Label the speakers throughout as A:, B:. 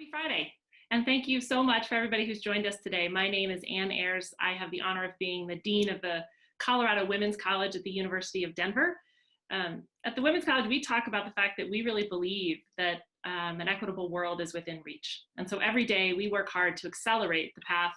A: Happy Friday. And thank you so much for everybody who's joined us today. My name is Ayers. I have the honor of being the Dean of the Colorado Women's College at the University of Denver. At the Women's College, we talk about the fact that we really believe that an equitable world is within reach. And so every day we work hard to accelerate the path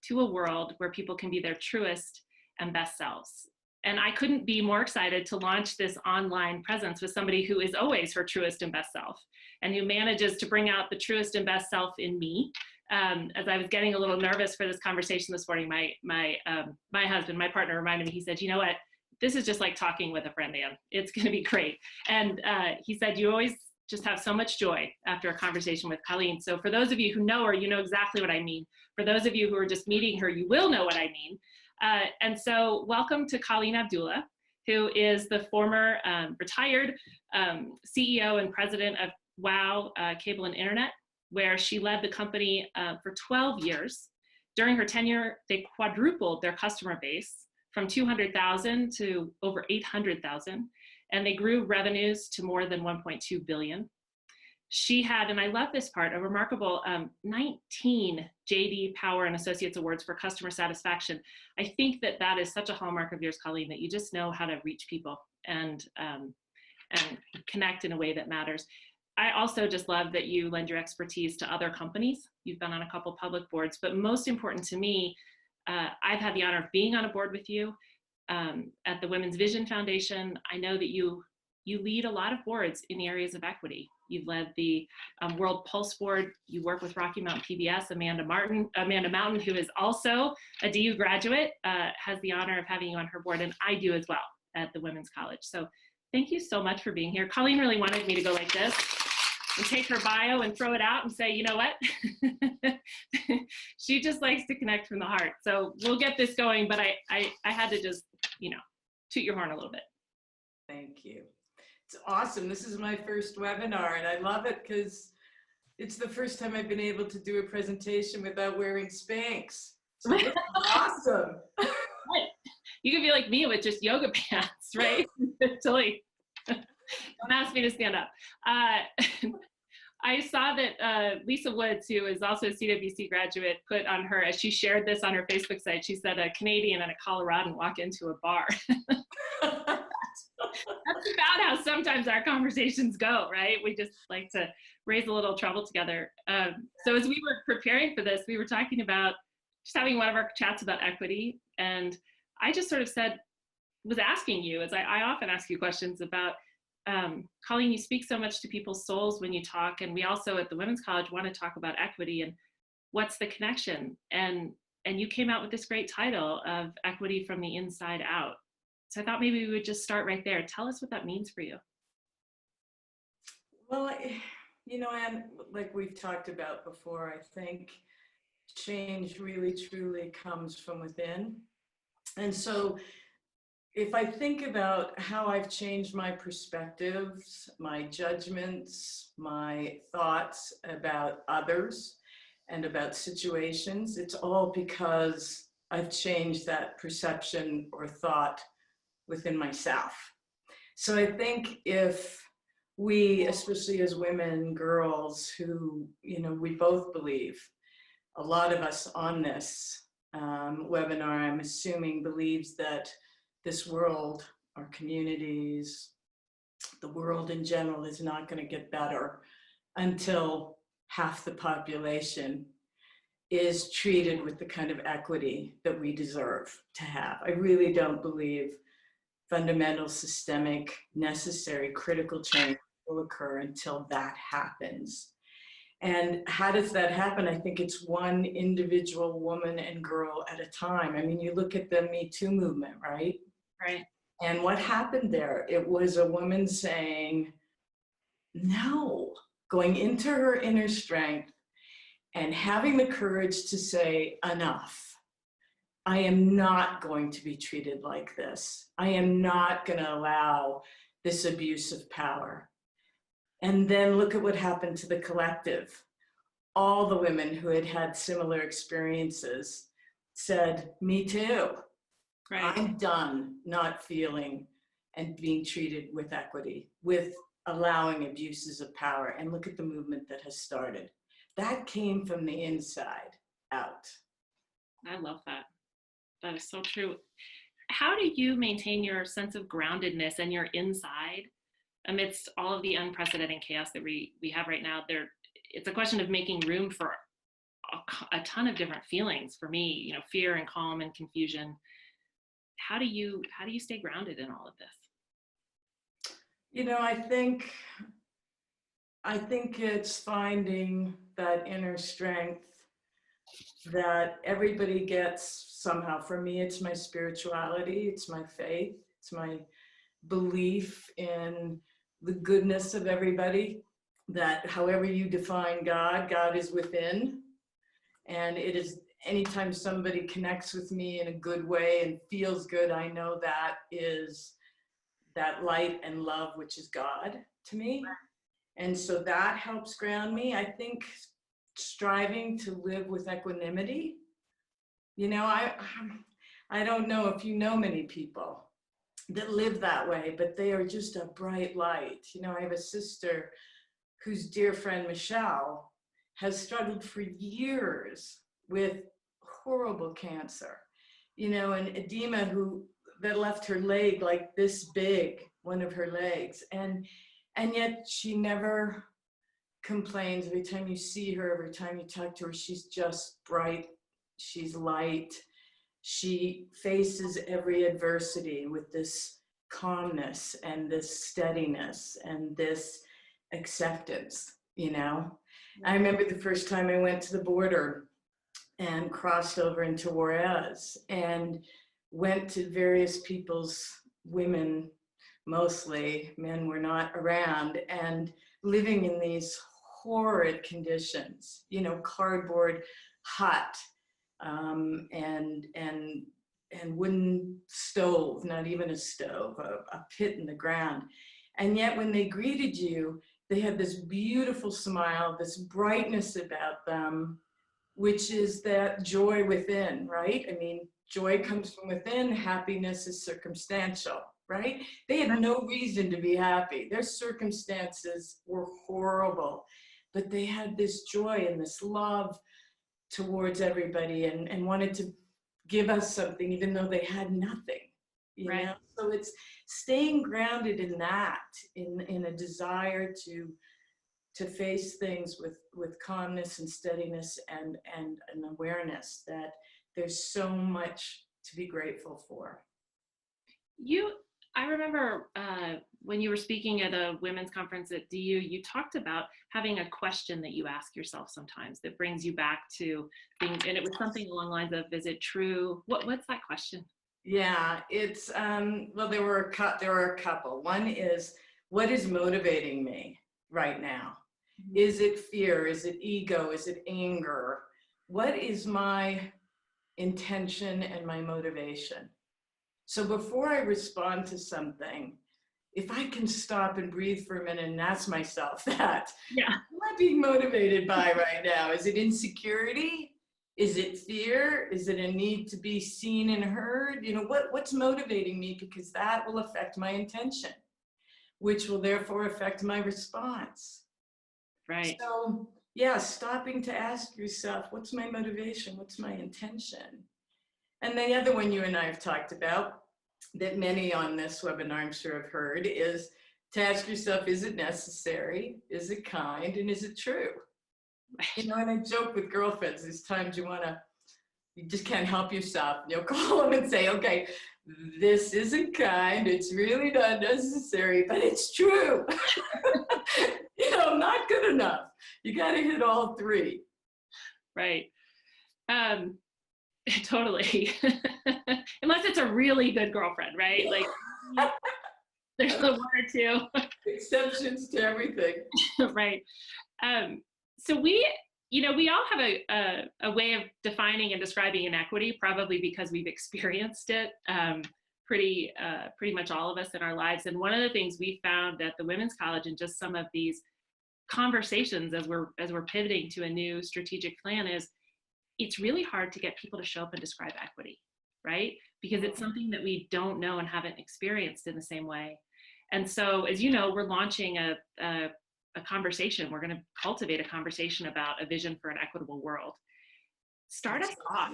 A: to a world where people can be their truest and best selves. And I couldn't be more excited to launch this online presence with somebody who is always her truest and best self, and who manages to bring out the truest and best self in me. As I was getting a little nervous for this conversation this morning, my husband, my partner, reminded me. He said, "You know what? This is just like talking with a friend, Ann. It's going to be great." And he said, "You always just have so much joy after a conversation with Colleen." So for those of you who know her, you know exactly what I mean. For those of you who are just meeting her, you will know what I mean. And so welcome to Colleen Abdoulah, who is the former retired CEO and president of WOW Cable and Internet, where she led the company for 12 years. During her tenure, they quadrupled their customer base from 200,000 to over 800,000, and they grew revenues to more than 1.2 billion. She had, and I love this part, a remarkable 19 JD Power and Associates Awards for customer satisfaction. I think that that is such a hallmark of yours, Colleen, that you just know how to reach people and connect in a way that matters. I also just love that you lend your expertise to other companies. You've been on a couple public boards, but most important to me, I've had the honor of being on a board with you at the Women's Vision Foundation. I know that you lead a lot of boards in the areas of equity. You've led the World Pulse Board. You work with Rocky Mountain PBS. Amanda Mountain, who is also a DU graduate, has the honor of having you on her board, and I do as well at the Women's College. So thank you so much for being here. Colleen really wanted me to go like this and take her bio and throw it out and say, you know what? She just likes to connect from the heart. So we'll get this going, but I had to just, toot your horn a little bit.
B: Thank you. It's awesome. This is my first webinar, and I love it because it's the first time I've been able to do a presentation without wearing Spanx. So this is awesome.
A: Right. You could be like me with just yoga pants, right? Totally. Don't ask me to stand up. I saw that Lisa Woods, who is also a CWC graduate, put on her, as she shared this on her Facebook site, she said a Canadian and a Coloradan walk into a bar. That's about how sometimes our conversations go, right? We just like to raise a little trouble together. So as we were preparing for this, we were talking about just having one of our chats about equity. And I just sort of was asking you, as I often ask you questions about, Colleen, you speak so much to people's souls when you talk. And we also at the Women's College want to talk about equity and what's the connection. And you came out with this great title of Equity from the Inside Out. So I thought maybe we would just start right there. Tell us what that means for you.
B: Well, Anne, like we've talked about before, I think change really truly comes from within. And so if I think about how I've changed my perspectives, my judgments, my thoughts about others and about situations, it's all because I've changed that perception or thought within myself. So I think if we, especially as women, girls who, we both believe, a lot of us on this webinar, I'm assuming, believes that this world, our communities, the world in general is not going to get better until half the population is treated with the kind of equity that we deserve to have. I really don't believe fundamental, systemic, necessary, critical change will occur until that happens. And how does that happen? I think it's one individual woman and girl at a time. I mean, you look at the Me Too movement, right?
A: Right.
B: And what happened there? It was a woman saying, no, going into her inner strength and having the courage to say, enough. I am not going to be treated like this. I am not going to allow this abuse of power. And then look at what happened to the collective. All the women who had had similar experiences said, me too. Right. I'm done not feeling and being treated with equity, with allowing abuses of power. And look at the movement that has started. that came from the inside out.
A: I love that. That is so true. How do you maintain your sense of groundedness and your inside amidst all of the unprecedented chaos that we have right now? It's a question of making room for a ton of different feelings. For me, you know, fear and calm and confusion. How do you stay grounded in all of this?
B: You know, I think it's finding that inner strength that everybody gets somehow. For me, it's my spirituality, it's my faith, it's my belief in the goodness of everybody, that however you define God, God is within. And it is, anytime somebody connects with me in a good way and feels good, I know that is that light and love, which is God to me. And so that helps ground me. I think striving to live with equanimity. You know, I don't know if you know many people that live that way, but they are just a bright light. You know, I have a sister whose dear friend Michelle has struggled for years with horrible cancer, you know, and edema that left her leg like this big, one of her legs, and yet she never complains. Every time you see her, every time you talk to her, she's just bright, she's light. She faces every adversity with this calmness and this steadiness and this acceptance, you know. I remember the first time I went to the border and crossed over into Juarez and went to various people's, women mostly, men were not around, and living in these horrid conditions, you know, cardboard hut, and wooden stove, not even a stove, a pit in the ground. And yet when they greeted you, they had this beautiful smile, this brightness about them, which is that joy within, right? I mean, joy comes from within, happiness is circumstantial, right? They had no reason to be happy. Their circumstances were horrible, but they had this joy and this love towards everybody, and wanted to give us something even though they had nothing, you know? So it's staying grounded in that, in a desire to face things with calmness and steadiness and an awareness that there's so much to be grateful for.
A: I remember when you were speaking at a women's conference at DU, you talked about having a question that you ask yourself sometimes that brings you back to things, and it was something along the lines of, is it true? What's that question?
B: Yeah, it's, well, there were a couple. One is, what is motivating me right now? Mm-hmm. Is it fear? Is it ego? Is it anger? What is my intention and my motivation? So before I respond to something, if I can stop and breathe for a minute and ask myself that,
A: yeah,
B: what am I being motivated by right now? Is it insecurity? Is it fear? Is it a need to be seen and heard? You know, what's motivating me? Because that will affect my intention, which will therefore affect my response.
A: Right.
B: So yeah, stopping to ask yourself, what's my motivation? What's my intention? And the other one you and I have talked about, that many on this webinar I'm sure have heard, is to ask yourself, is it necessary? Is it kind? And is it true? You know, and I joke with girlfriends, there's times you just can't help yourself. You'll call them and say, okay, this isn't kind, it's really not necessary, but it's true. You know, not good enough. You got to hit all three.
A: Right. Totally. Unless it's a really good girlfriend, right? Like there's the one or two
B: exceptions to everything.
A: Right. So we all have a way of defining and describing inequity, probably because we've experienced it pretty much all of us in our lives. And one of the things we found at the Women's College, and just some of these conversations as we're pivoting to a new strategic plan, is it's really hard to get people to show up and describe equity, right? Because it's something that we don't know and haven't experienced in the same way. And so, as you know, we're launching a a conversation. We're going to cultivate a conversation about a vision for an equitable world. Start us off.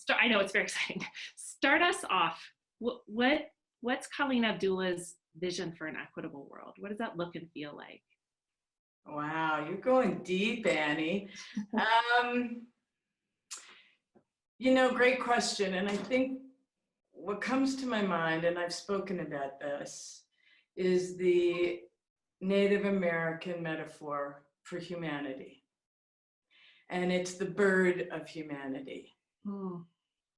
A: I know it's very exciting. Start us off. What's Colleen Abdoulah's vision for an equitable world? What does that look and feel like?
B: Wow, you're going deep, Annie. Great question. And I think what comes to my mind, and I've spoken about this, is the Native American metaphor for humanity. And it's the bird of humanity. Do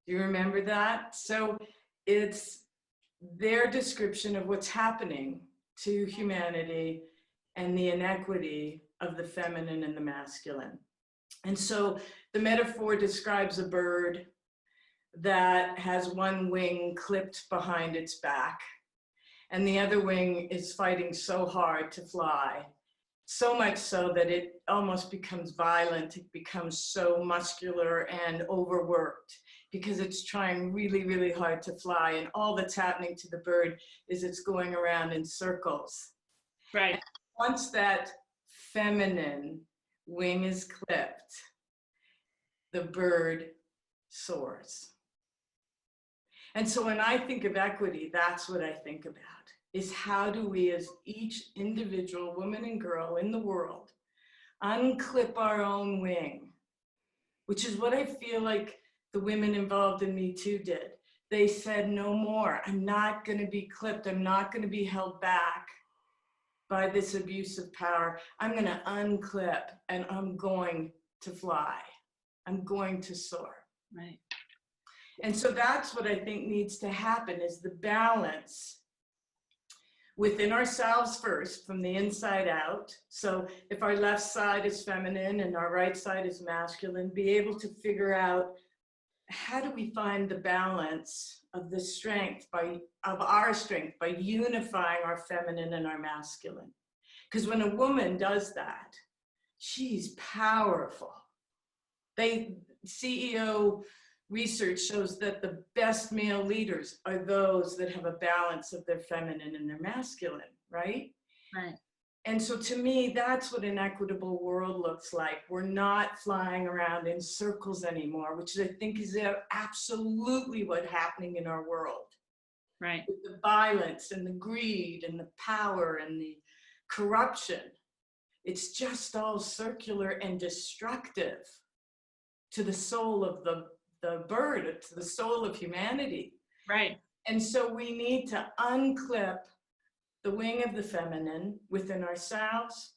B: you remember that? So it's their description of what's happening to humanity and the inequity of the feminine and the masculine. And so the metaphor describes a bird that has one wing clipped behind its back, and the other wing is fighting so hard to fly, so much so that it almost becomes violent. It becomes so muscular and overworked because it's trying really, really hard to fly. And all that's happening to the bird is it's going around in circles.
A: Right.
B: And once that feminine wing is clipped, the bird soars. And so when I think of equity, that's what I think about, is how do we as each individual woman and girl in the world unclip our own wing, which is what I feel like the women involved in Me Too did. They said, no more, I'm not gonna be clipped, I'm not gonna be held back by this abuse of power. I'm gonna unclip and I'm going to fly. I'm going to soar.
A: Right.
B: And so that's what I think needs to happen, is the balance within ourselves first, from the inside out. So if our left side is feminine and our right side is masculine, be able to figure out, how do we find the balance of the strength of our strength by unifying our feminine and our masculine? Because when a woman does that, she's powerful. CEO research shows that the best male leaders are those that have a balance of their feminine and their masculine, right?
A: Right.
B: And so to me, that's what an equitable world looks like. We're not flying around in circles anymore, which I think is absolutely what's happening in our world.
A: Right.
B: With the violence and the greed and the power and the corruption. It's just all circular and destructive to the soul of the bird, to the soul of humanity.
A: Right.
B: And so we need to unclip the wing of the feminine within ourselves,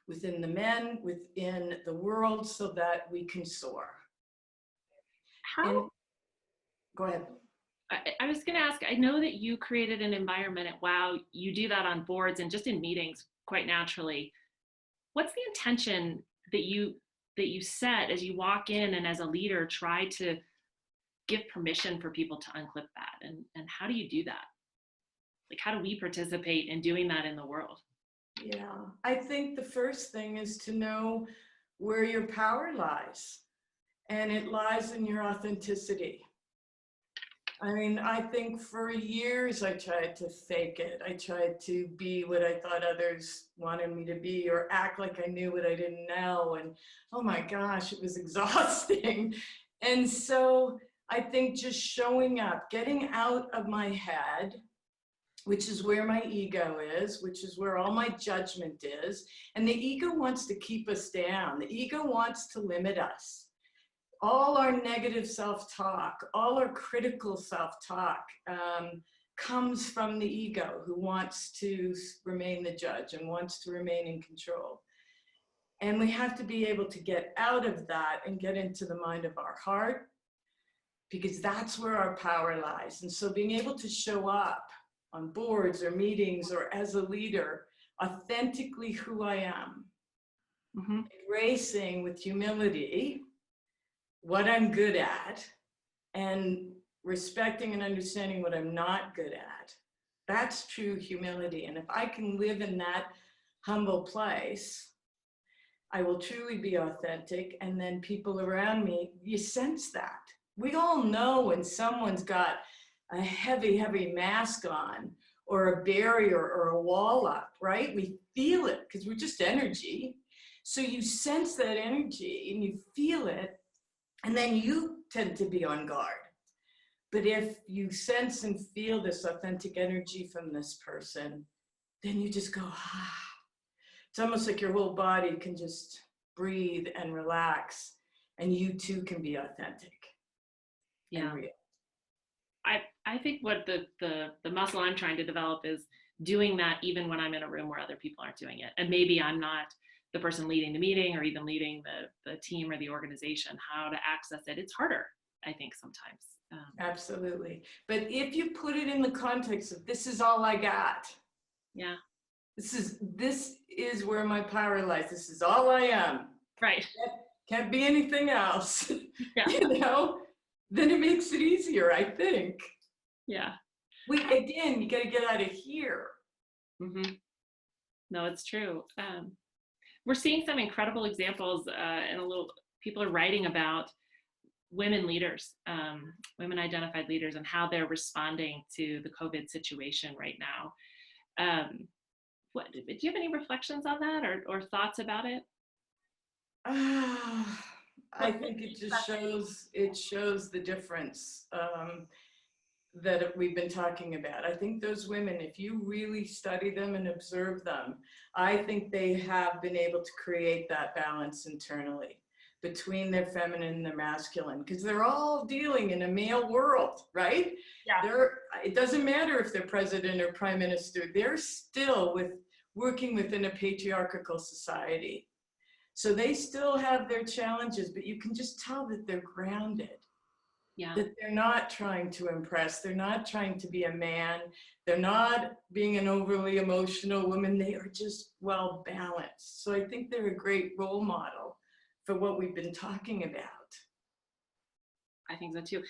B: within the men, within the world, so that we can soar. Go ahead.
A: I was going to ask, I know that you created an environment at WOW. You do that on boards and just in meetings quite naturally. What's the intention that you set as you walk in and as a leader try to give permission for people to unclip that? And how do you do that? Like, how do we participate in doing that in the world?
B: Yeah, I think the first thing is to know where your power lies, and it lies in your authenticity. I mean, I think for years I tried to fake it. I tried to be what I thought others wanted me to be, or act like I knew what I didn't know. And oh my gosh, it was exhausting. And so I think just showing up, getting out of my head, which is where my ego is, which is where all my judgment is. And the ego wants to keep us down. The ego wants to limit us. All our negative self-talk, all our critical self-talk comes from the ego, who wants to remain the judge and wants to remain in control. And we have to be able to get out of that and get into the mind of our heart, because that's where our power lies. And so being able to show up on boards or meetings or as a leader, authentically who I am, embracing with humility what I'm good at, and respecting and understanding what I'm not good at. That's true humility. And if I can live in that humble place, I will truly be authentic. And then people around me, you sense that. We all know when someone's got a heavy, heavy mask on, or a barrier or a wall up, right? We feel it because we're just energy. So you sense that energy and you feel it, and then you tend to be on guard. But if you sense and feel this authentic energy from this person, then you just go, ah. It's almost like your whole body can just breathe and relax, and you too can be authentic and real.
A: I think what the muscle I'm trying to develop is doing that even when I'm in a room where other people aren't doing it. And maybe I'm not the person leading the meeting or even leading the team or the organization, how to access it. It's harder, I think, sometimes.
B: Absolutely. But if you put it in the context of this is all I got.
A: Yeah.
B: This is where my power lies. This is all I am.
A: Right.
B: Can't be anything else.
A: Yeah.
B: You know, then it makes it easier, I think.
A: Yeah.
B: Again, you got to get out of here.
A: Mm-hmm. No, it's true. We're seeing some incredible examples, and people are writing about women leaders, women identified leaders, and how they're responding to the COVID situation right now. Do you have any reflections on that or thoughts about it?
B: I think it just shows the difference that we've been talking about. I think those women, if you really study them and observe them, I think they have been able to create that balance internally between their feminine and their masculine, because they're all dealing in a male world, right?
A: Yeah.
B: It doesn't matter if they're president or prime minister, they're still working within a patriarchal society. So they still have their challenges, but you can just tell that they're grounded.
A: Yeah.
B: That they're not trying to impress. They're not trying to be a man. They're not being an overly emotional woman. They are just well balanced. So I think they're a great role model for what we've been talking about.
A: I think so too.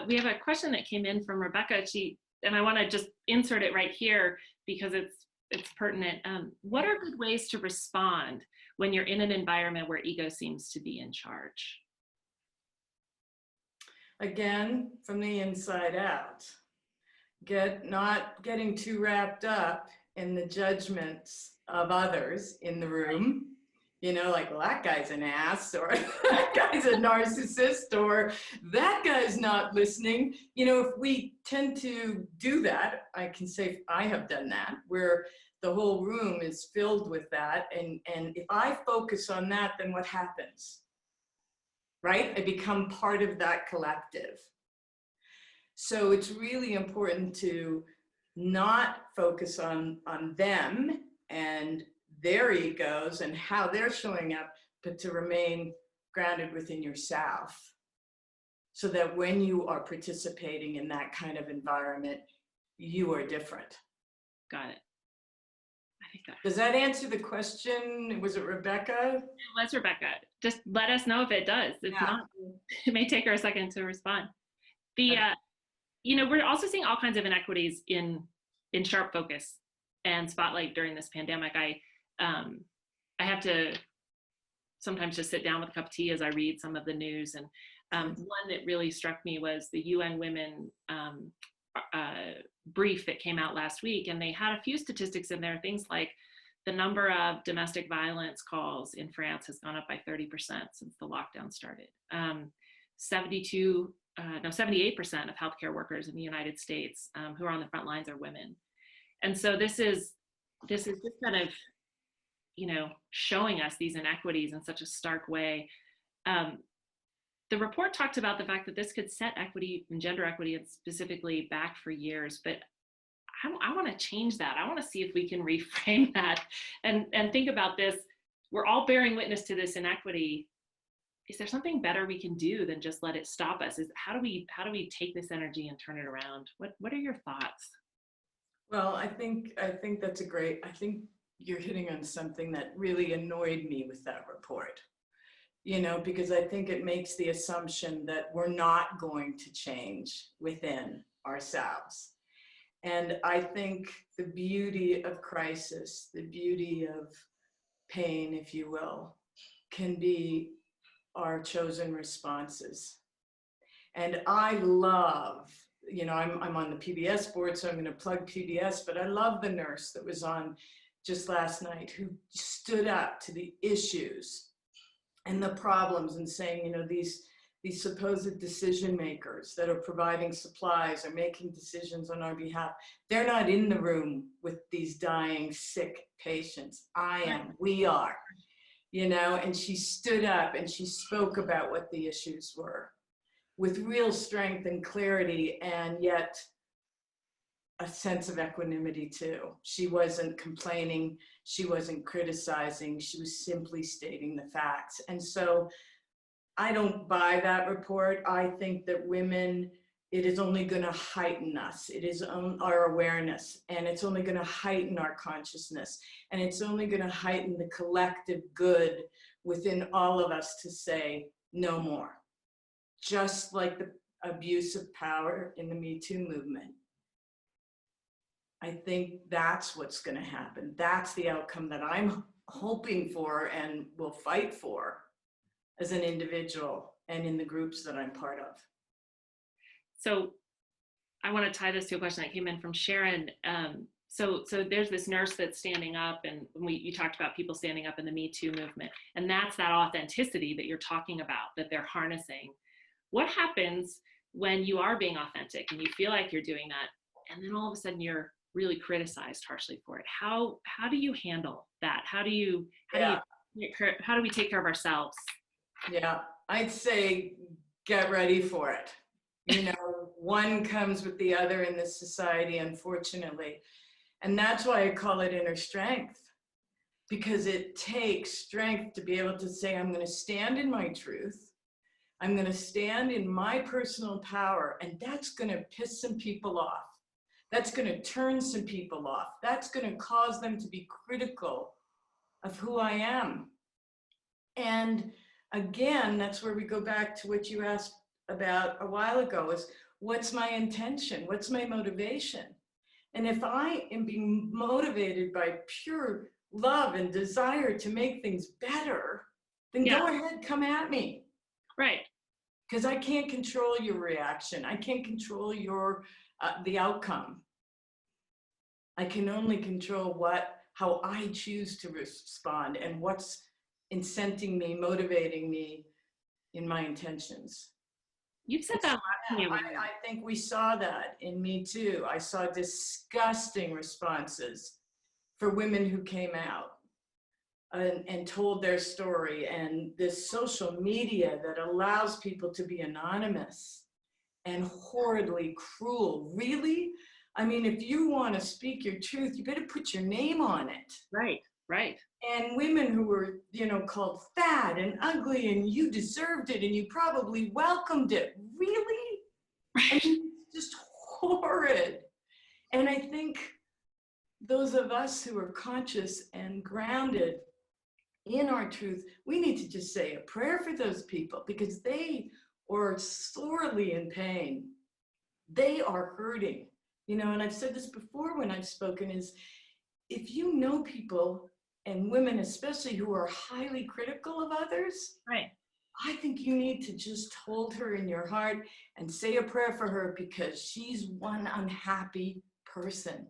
A: We have a question that came in from Rebecca. And I want to just insert it right here because it's pertinent. What are good ways to respond when you're in an environment where ego seems to be in charge?
B: Again, from the inside out. Not getting too wrapped up in the judgments of others in the room. You know, like, well, that guy's an ass, or that guy's a narcissist, or that guy's not listening. You know, if we tend to do that, I can say I have done that, where the whole room is filled with that. And if I focus on that, then what happens? Right? I become part of that collective. So it's really important to not focus on them and their egos and how they're showing up, but to remain grounded within yourself, so that when you are participating in that kind of environment, you are different.
A: Got it. I think
B: Does that answer the question? Was it Rebecca?
A: It was Rebecca. Just let us know if it does. If not, it may take her a second to respond. We're also seeing all kinds of inequities in sharp focus and spotlight during this pandemic. I have to sometimes just sit down with a cup of tea as I read some of the news. And one that really struck me was the UN Women brief that came out last week. And they had a few statistics in there, things like the number of domestic violence calls in France has gone up by 30% since the lockdown started. 78% of healthcare workers in the United States who are on the front lines are women. And so this is just kind of, showing us these inequities in such a stark way. The report talked about the fact that this could set equity and gender equity specifically back for years, but I want to change that. I want to see if we can reframe that and think about this. We're all bearing witness to this inequity. Is there something better we can do than just let it stop us? How do we take this energy and turn it around? What are your thoughts?
B: Well, I think that's I think you're hitting on something that really annoyed me with that report, because I think it makes the assumption that we're not going to change within ourselves. And I think the beauty of crisis, the beauty of pain, if you will, can be our chosen responses. And I love you know, I'm on the PBS board, so I'm going to plug PBS, but I love the nurse that was on just last night who stood up to the issues and the problems and saying, you know, these supposed decision makers that are providing supplies or making decisions on our behalf, they're not in the room with these dying, sick patients. I am, we are, you know, and she stood up and she spoke about what the issues were with real strength and clarity, and yet a sense of equanimity too. She wasn't complaining, she wasn't criticizing, she was simply stating the facts. And so I don't buy that report. I think that women, it is only going to heighten us. It is our awareness, and it's only going to heighten our consciousness, and it's only going to heighten the collective good within all of us to say no more. Just like the abuse of power in the Me Too movement. I think that's what's going to happen. That's the outcome that I'm hoping for and will fight for as an individual and in the groups that I'm part of.
A: So I want to tie this to a question that came in from Sharon. So there's this nurse that's standing up, and you talked about people standing up in the Me Too movement, and that's that authenticity that you're talking about, that they're harnessing. What happens when you are being authentic and you feel like you're doing that, and then all of a sudden you're really criticized harshly for it? How do you handle that? How do we take care of ourselves?
B: Yeah, I'd say get ready for it. You know, one comes with the other in this society, unfortunately. And that's why I call it inner strength, because it takes strength to be able to say, I'm going to stand in my truth. I'm going to stand in my personal power, and that's going to piss some people off. That's going to turn some people off. That's going to cause them to be critical of who I am. And again, that's where we go back to what you asked about a while ago, is what's my intention? What's my motivation? And if I am being motivated by pure love and desire to make things better, then go ahead, come at me.
A: Right.
B: Because I can't control your reaction. I can't control the outcome. I can only control how I choose to respond and what's incenting me, motivating me in my intentions.
A: You've said that a lot to me.
B: I think we saw that in Me Too. I saw disgusting responses for women who came out and told their story, and this social media that allows people to be anonymous and horridly cruel. Really? I mean, if you want to speak your truth, you better put your name on it.
A: Right, right. And
B: women who were, you know, called fat and ugly, and you deserved it, and you probably welcomed it. Really?
A: Right.
B: I mean, it's just horrid. And I think those of us who are conscious and grounded in our truth, we need to just say a prayer for those people, because they are sorely in pain. They are hurting. You know, and I've said this before when I've spoken, is if you know people, and women especially, who are highly critical of others,
A: right,
B: I think you need to just hold her in your heart and say a prayer for her, because she's one unhappy person.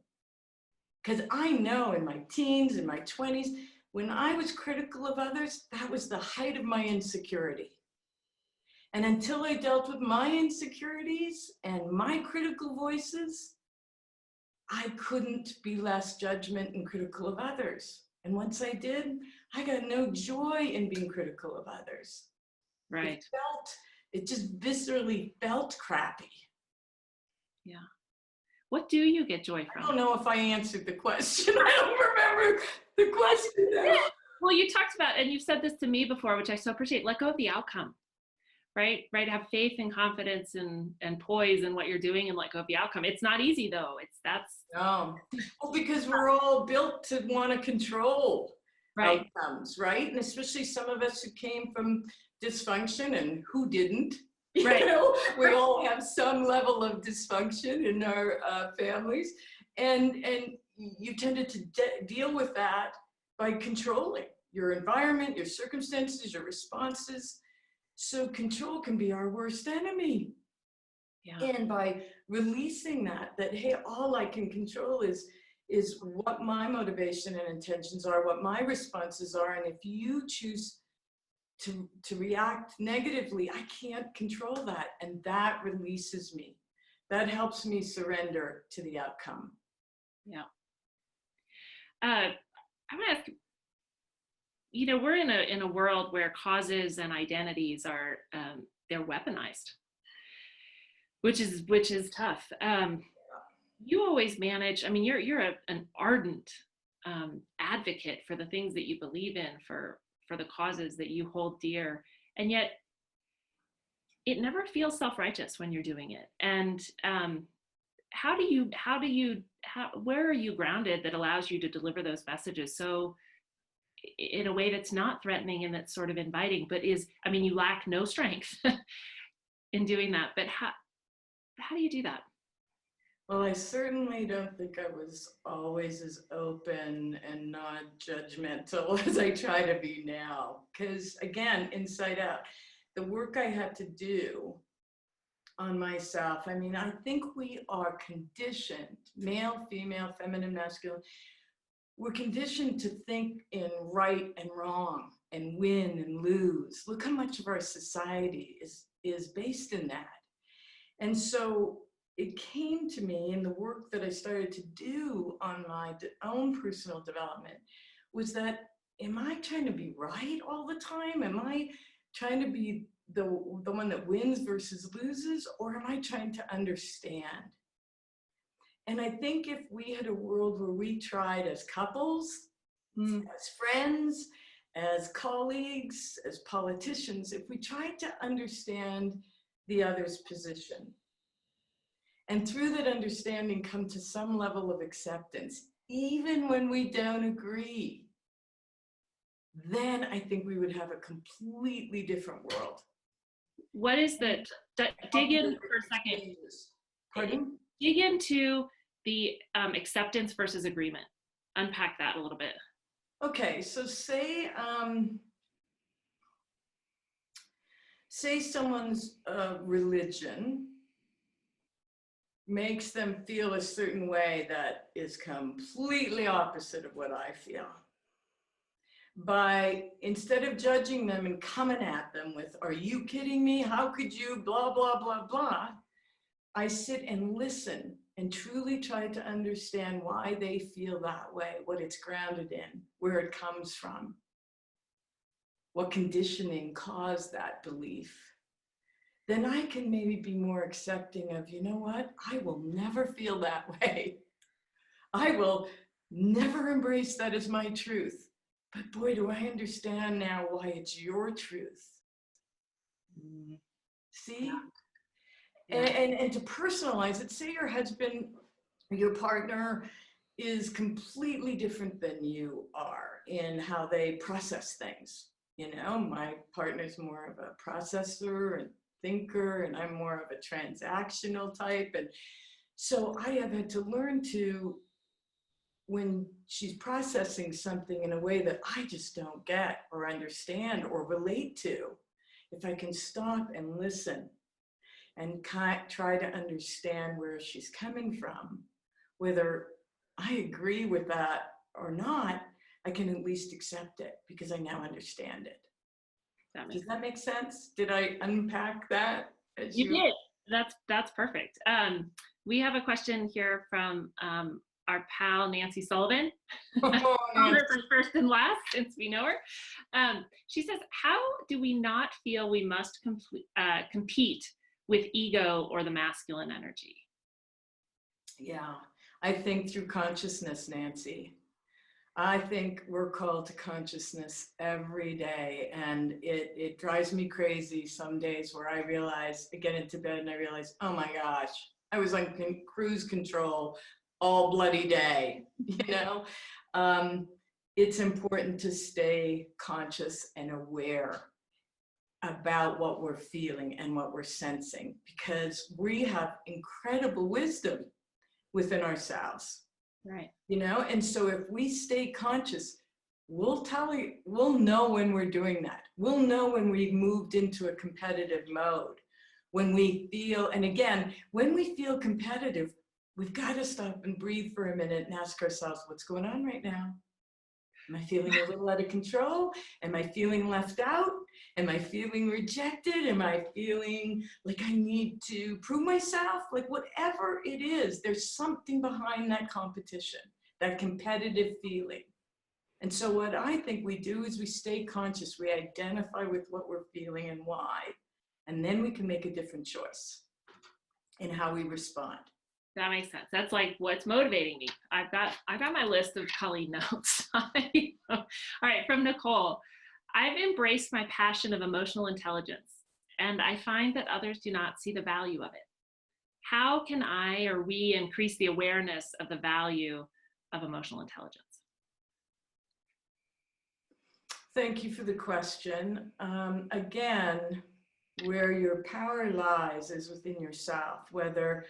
B: Because I know in my teens, in my 20s, when I was critical of others, that was the height of my insecurity. And until I dealt with my insecurities and my critical voices, I couldn't be less judgment and critical of others. And once I did, I got no joy in being critical of others.
A: Right.
B: It just viscerally felt crappy.
A: Yeah. What do you get joy from?
B: I don't know if I answered the question. I don't remember the question now.
A: Well, you talked about, and you've said this to me before, which I so appreciate, let go of the outcome. Right? Have faith and confidence and poise in what you're doing, and let go of the outcome. It's not easy though.
B: No. Well, because we're all built to want to control outcomes, right? And especially some of us who came from dysfunction, and who didn't.
A: Right.
B: You know, we all have some level of dysfunction in our families, and you tended to deal with that by controlling your environment, your circumstances, your responses. So control can be our worst enemy.
A: Yeah.
B: And by releasing that, hey, all I can control is what my motivation and intentions are, what my responses are. And if you choose to react negatively, I can't control that. And that releases me. That helps me surrender to the outcome.
A: Yeah. I want to ask, we're in a world where causes and identities are they're weaponized, which is tough. You always manage. I mean, you're an ardent advocate for the things that you believe in, for the causes that you hold dear, and yet it never feels self-righteous when you're doing it. And where are you grounded that allows you to deliver those messages so in a way that's not threatening and that's sort of inviting, but you lack no strength in doing that, but how do you do that?
B: Well, I certainly don't think I was always as open and not judgmental as I try to be now. Because again, inside out, the work I had to do on myself, I think we are conditioned, male, female, feminine, masculine, we're conditioned to think in right and wrong and win and lose. Look how much of our society is based in that. And so it came to me in the work that I started to do on my own personal development was that, am I trying to be right all the time? Am I trying to be the one that wins versus loses? Or am I trying to understand? And I think if we had a world where we tried as couples, as friends, as colleagues, as politicians, if we tried to understand the other's position, and through that understanding come to some level of acceptance, even when we don't agree, then I think we would have a completely different world.
A: What is the, dig in for a second.
B: Pardon?
A: Dig into the acceptance versus agreement. Unpack that a little bit.
B: Okay, so say someone's religion makes them feel a certain way that is completely opposite of what I feel. By, instead of judging them and coming at them with, are you kidding me? How could you, blah, blah, blah, blah, I sit and listen and truly try to understand why they feel that way, what it's grounded in, where it comes from, what conditioning caused that belief. Then I can maybe be more accepting of, you know what, I will never feel that way. I will never embrace that as my truth. But boy, do I understand now why it's your truth. See? Yeah. And to personalize it, say your husband, your partner is completely different than you are in how they process things. My partner's more of a processor and thinker, and I'm more of a transactional type. And so I have had to learn to, when she's processing something in a way that I just don't get or understand or relate to, if I can stop and listen and try to understand where she's coming from, whether I agree with that or not, I can at least accept it because I now understand it. Does that make sense? Did I unpack that?
A: You did. That's perfect. We have a question here from our pal Nancy Sullivan.
B: Oh,
A: her first and last, since we know her. She says, how do we not feel we must compete with ego or the masculine energy?
B: Yeah, I think through consciousness, Nancy. I think we're called to consciousness every day, and it drives me crazy some days where I get into bed and I realize, oh my gosh, I was on cruise control all bloody day, It's important to stay conscious and aware about what we're feeling and what we're sensing, because we have incredible wisdom within ourselves.
A: Right.
B: And so if we stay conscious, we'll know when we're doing that. We'll know when we've moved into a competitive mode, when we feel, and again, when we feel competitive, we've got to stop and breathe for a minute and ask ourselves, what's going on right now? Am I feeling a little out of control? Am I feeling left out? Am I feeling rejected? Am I feeling like I need to prove myself? Like whatever it is, there's something behind that competition, that competitive feeling. And so what I think we do is we stay conscious, we identify with what we're feeling and why, and then we can make a different choice in how we respond.
A: That makes sense. That's like what's motivating me. I've got my list of Colleen notes. All right, from Nicole. I've embraced my passion of emotional intelligence, and I find that others do not see the value of it. How can I or we increase the awareness of the value of emotional intelligence?
B: Thank you for the question. Again, where your power lies is within yourself, whether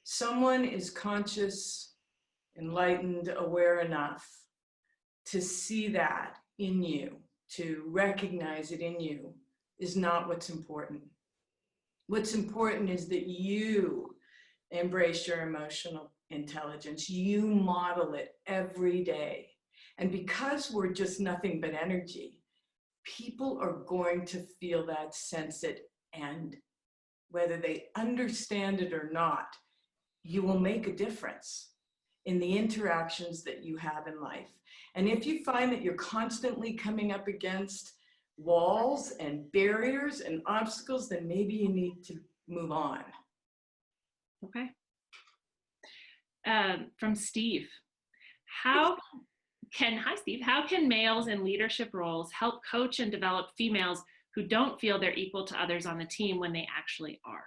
B: someone is conscious, enlightened, aware enough to see that in you, to recognize it in you, is not what's important. What's important is that you embrace your emotional intelligence. You model it every day. And because we're just nothing but energy, people are going to feel that, sense it, and whether they understand it or not, you will make a difference in the interactions that you have in life. And if you find that you're constantly coming up against walls and barriers and obstacles, then maybe you need to move on.
A: Okay. From Steve. Hi Steve. How can males in leadership roles help coach and develop females who don't feel they're equal to others on the team when they actually are?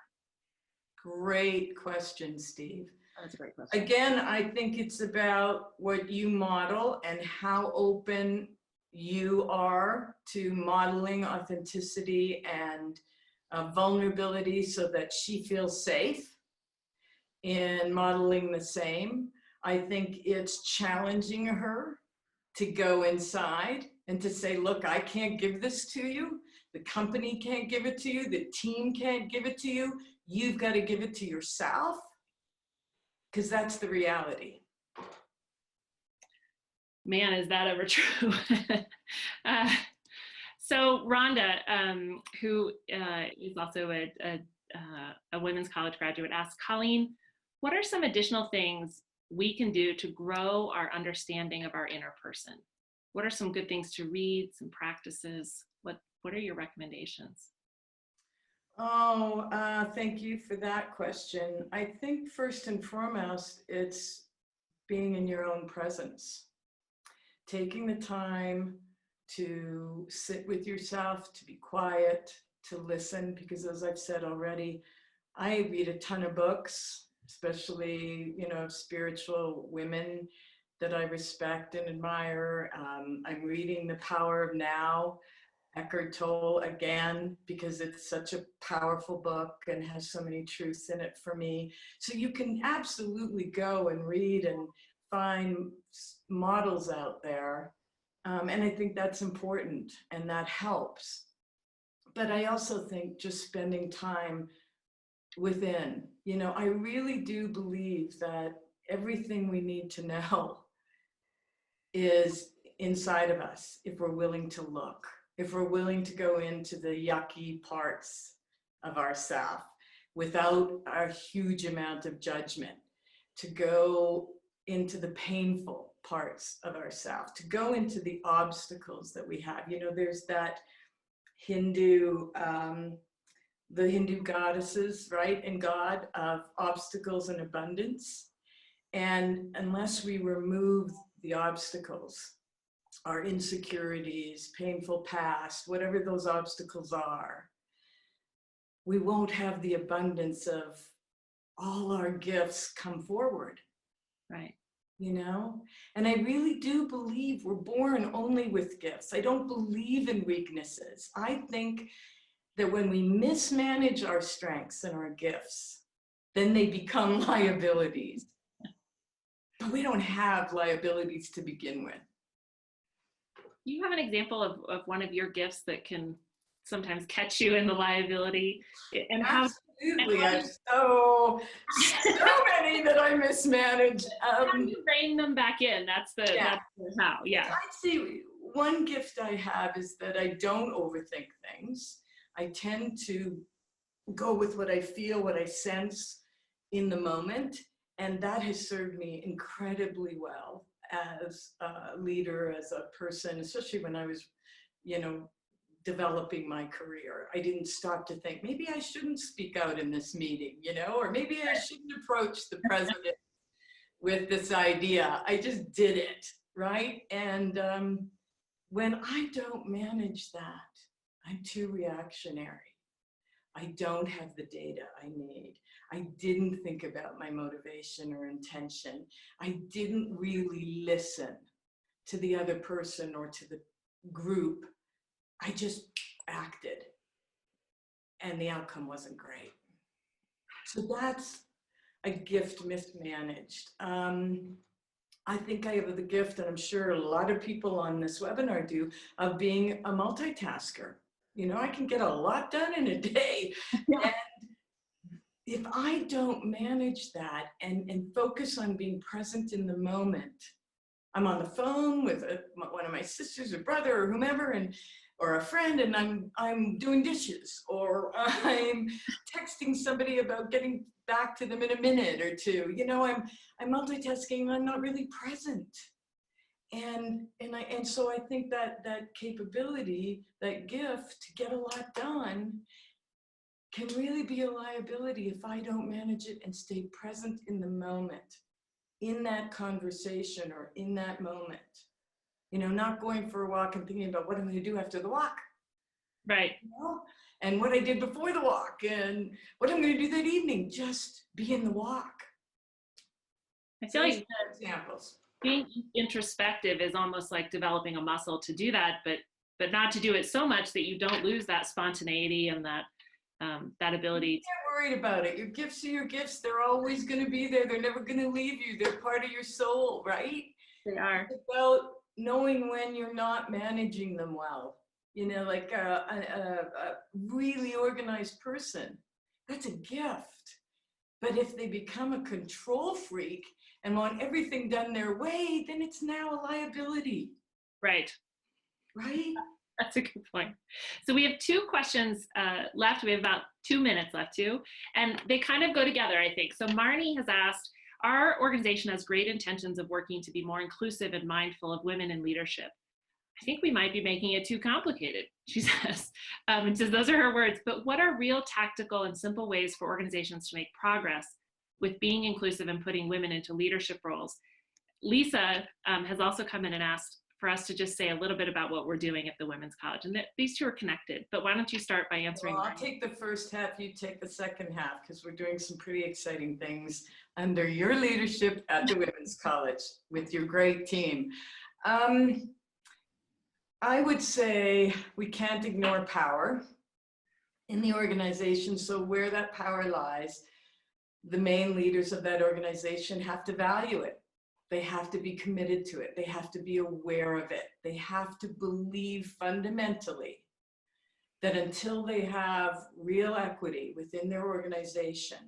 B: Great question, Steve.
A: That's a great question.
B: Again, I think it's about what you model and how open you are to modeling authenticity and vulnerability so that she feels safe in modeling the same. I think it's challenging her to go inside and to say, look, I can't give this to you. The company can't give it to you. The team can't give it to you. You've got to give it to yourself, because that's the reality.
A: Man, is that ever true? So Rhonda, who is also a women's college graduate, asked, Colleen, what are some additional things we can do to grow our understanding of our inner person? What are some good things to read, some practices? What are your recommendations?
B: Oh, thank you for that question. I think first and foremost, it's being in your own presence. Taking the time to sit with yourself, to be quiet, to listen, because as I've said already, I read a ton of books, especially, spiritual women that I respect and admire. I'm reading The Power of Now, Eckhart Tolle, again, because it's such a powerful book and has so many truths in it for me. So you can absolutely go and read and find models out there. And I think that's important and that helps. But I also think just spending time within, I really do believe that everything we need to know is inside of us if we're willing to look, if we're willing to go into the yucky parts of ourselves without a huge amount of judgment, to go into the painful parts of ourselves, to go into the obstacles that we have. There's that the Hindu goddesses, right, and God of obstacles and abundance. And unless we remove the obstacles, our insecurities, painful past, whatever those obstacles are, we won't have the abundance of all our gifts come forward.
A: Right.
B: And I really do believe we're born only with gifts. I don't believe in weaknesses. I think that when we mismanage our strengths and our gifts, then they become liabilities. But we don't have liabilities to begin with.
A: Do you have an example of one of your gifts that can sometimes catch you in the liability? And how
B: Absolutely. I have so many that I mismanage.
A: How do you rein them back in? That's
B: Yeah.
A: how, yeah.
B: I'd say one gift I have is that I don't overthink things. I tend to go with what I feel, what I sense in the moment. And that has served me incredibly well as a leader, as a person, especially when I was, you know, developing my career. I didn't stop to think, maybe I shouldn't speak out in this meeting, you know, or maybe I shouldn't approach the president with this idea. I just did it, right? And when I don't manage that, I'm too reactionary. I don't have the data I need. I didn't think about my motivation or intention. I didn't really listen to the other person or to the group. I just acted, and the outcome wasn't great. So that's a gift mismanaged. I think I have the gift, and I'm sure a lot of people on this webinar do, of being a multitasker. You know, I can get a lot done in a day.
A: Yeah.
B: And if I don't manage that and focus on being present in the moment, I'm on the phone with one of my sisters or brother or whomever, or a friend, and I'm doing dishes, or I'm texting somebody about getting back to them in a minute or two. You know, I'm multitasking. I'm not really present, and so I think that capability, that gift to get a lot done, can really be a liability if I don't manage it and stay present in the moment, in that conversation or in that moment. You know, not going for a walk and thinking about what I'm going to do after the walk.
A: Right.
B: You know? And what I did before the walk and what I'm going to do that evening. Just be in the walk.
A: I feel like
B: examples.
A: Being introspective is almost like developing a muscle to do that, but not to do it so much that you don't lose that spontaneity and that ability.
B: Get worried about it. Your gifts are your gifts. They're always going to be there. They're never going to leave you. They're part of your soul, right?
A: They are.
B: It's about knowing when you're not managing them well. You know, like a really organized person, that's a gift. But if they become a control freak and want everything done their way, then it's now a liability.
A: Right.
B: Right?
A: That's a good point. So we have two questions left. We have about 2 minutes left too, and they kind of go together, I think. So Marnie has asked, our organization has great intentions of working to be more inclusive and mindful of women in leadership. I think we might be making it too complicated, she says. And says those are her words, but what are real tactical and simple ways for organizations to make progress with being inclusive and putting women into leadership roles? Lisa has also come in and asked for us to just say a little bit about what we're doing at the Women's College. And these two are connected, but why don't you start by answering?
B: Well, I'll take the first half, you take the second half, because we're doing some pretty exciting things under your leadership at the Women's College with your great team. I would say we can't ignore power in the organization. So where that power lies, the main leaders of that organization have to value it. They have to be committed to it. They have to be aware of it. They have to believe fundamentally that until they have real equity within their organization,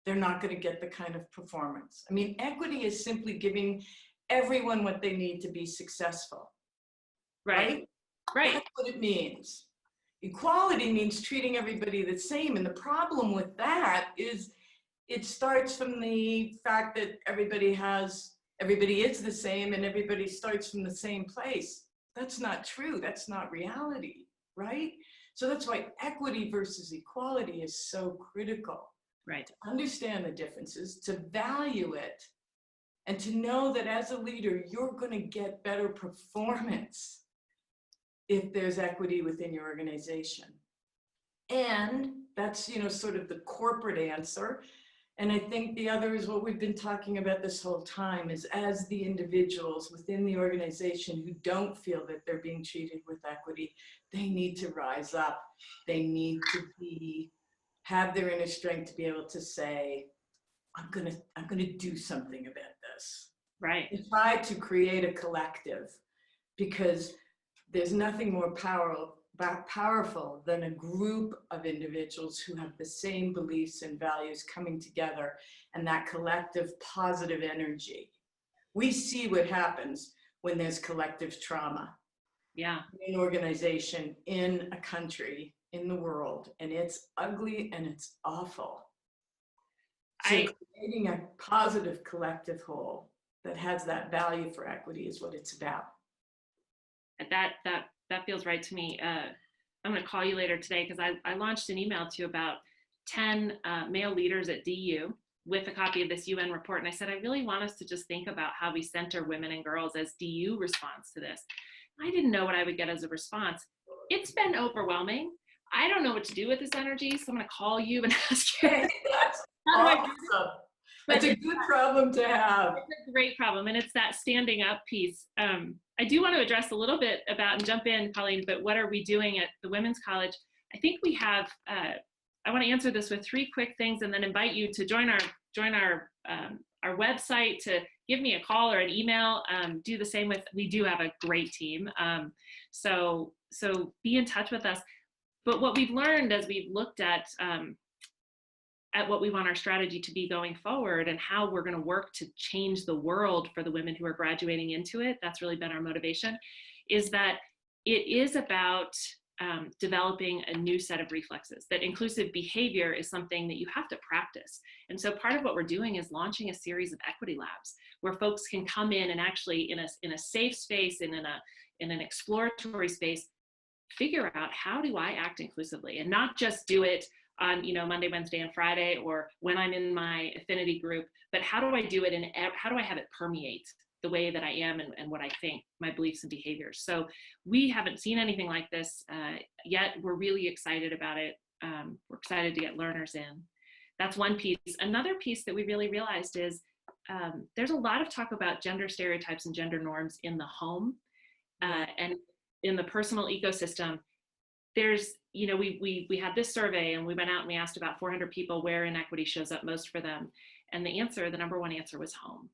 B: they're not going to get the kind of performance. I mean, equity is simply giving everyone what they need to be successful. Right?
A: Right.
B: That's what it means. Equality means treating everybody the same. And the problem with that is it starts from the fact that everybody is the same and everybody starts from the same place. That's not true. That's not reality, right? So that's why equity versus equality is so critical.
A: Right.
B: To understand the differences, to value it, and to know that as a leader, you're going to get better performance if there's equity within your organization. And that's, you know, sort of the corporate answer. And I think the other is what we've been talking about this whole time, is as the individuals within the organization who don't feel that they're being treated with equity, they need to rise up. They need to have their inner strength to be able to say, I'm gonna do something about this.
A: Right.
B: And try to create a collective, because there's nothing more powerful than a group of individuals who have the same beliefs and values coming together, and that collective positive energy. We see what happens when there's collective trauma.
A: Yeah.
B: In an organization, in a country, in the world, and it's ugly and it's awful. So creating a positive collective whole that has that value for equity is what it's about.
A: That feels right to me. I'm going to call you later today because I launched an email to about 10 male leaders at DU with a copy of this UN report. And I said, I really want us to just think about how we center women and girls as DU response to this. I didn't know what I would get as a response. It's been overwhelming. I don't know what to do with this energy, so I'm going to call you and ask you.
B: That's awesome. It's a good problem to have.
A: It's a great problem, and it's that standing up piece. I do want to address a little bit about, and jump in, Colleen, but what are we doing at the Women's College? I think we have, I want to answer this with 3 quick things and then invite you to join our website, to give me a call or an email. Do the same with, we do have a great team. So be in touch with us. But what we've learned as we've looked at what we want our strategy to be going forward and how we're going to work to change the world for the women who are graduating into it, that's really been our motivation, is that it is about developing a new set of reflexes. That inclusive behavior is something that you have to practice. And so part of what we're doing is launching a series of equity labs where folks can come in and actually in a safe space and in an exploratory space, figure out, how do I act inclusively, and not just do it on Monday, Wednesday, and Friday, or when I'm in my affinity group, but how do I do it, and how do I have it permeate the way that I am and what I think, my beliefs and behaviors. So we haven't seen anything like this yet. We're really excited about it. We're excited to get learners in. That's one piece. Another piece that we really realized is there's a lot of talk about gender stereotypes and gender norms in the home and in the personal ecosystem. There's, we had this survey and we went out and we asked about 400 people where inequity shows up most for them. And the number one answer was home.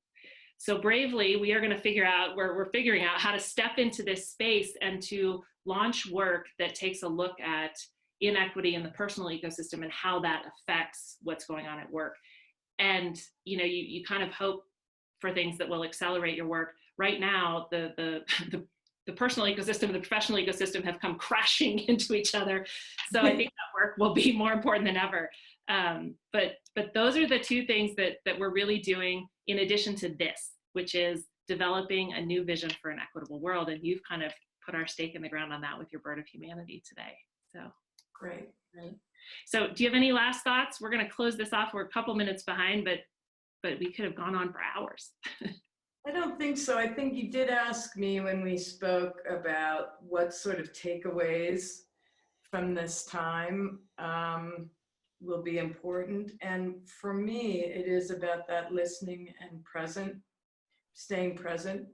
A: So bravely, we are going to we're figuring out how to step into this space and to launch work that takes a look at inequity in the personal ecosystem and how that affects what's going on at work. And, you kind of hope for things that will accelerate your work. Right now, the personal ecosystem and the professional ecosystem have come crashing into each other. So I think that work will be more important than ever. But those are the 2 things that we're really doing in addition to this, which is developing a new vision for an equitable world. And you've kind of put our stake in the ground on that with your Bird of Humanity today. So
B: great.
A: So do you have any last thoughts? We're going to close this off. We're a couple minutes behind, but we could have gone on for hours.
B: I don't think so. I think you did ask me when we spoke about what sort of takeaways from this time will be important. And for me, it is about that listening and staying present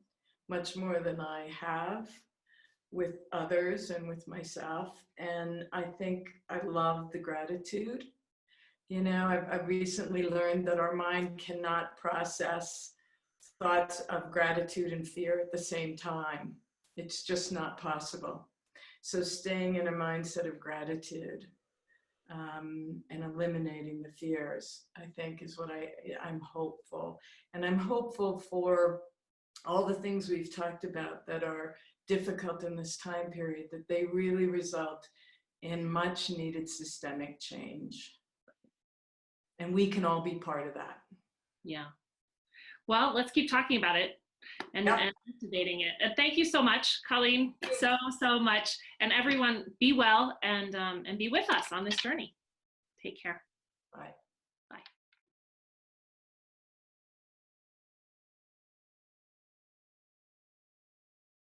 B: much more than I have with others and with myself. And I think I love the gratitude. I've recently learned that our mind cannot process thoughts of gratitude and fear at the same time. It's just not possible. So staying in a mindset of gratitude and eliminating the fears, I think, is what I'm hopeful. And I'm hopeful for all the things we've talked about that are difficult in this time period, that they really result in much needed systemic change. And we can all be part of that.
A: Yeah. Well, let's keep talking about it and activating it. And thank you so much, Colleen, so much. And everyone, be well and be with us on this journey. Take care.
B: Bye.
A: Bye.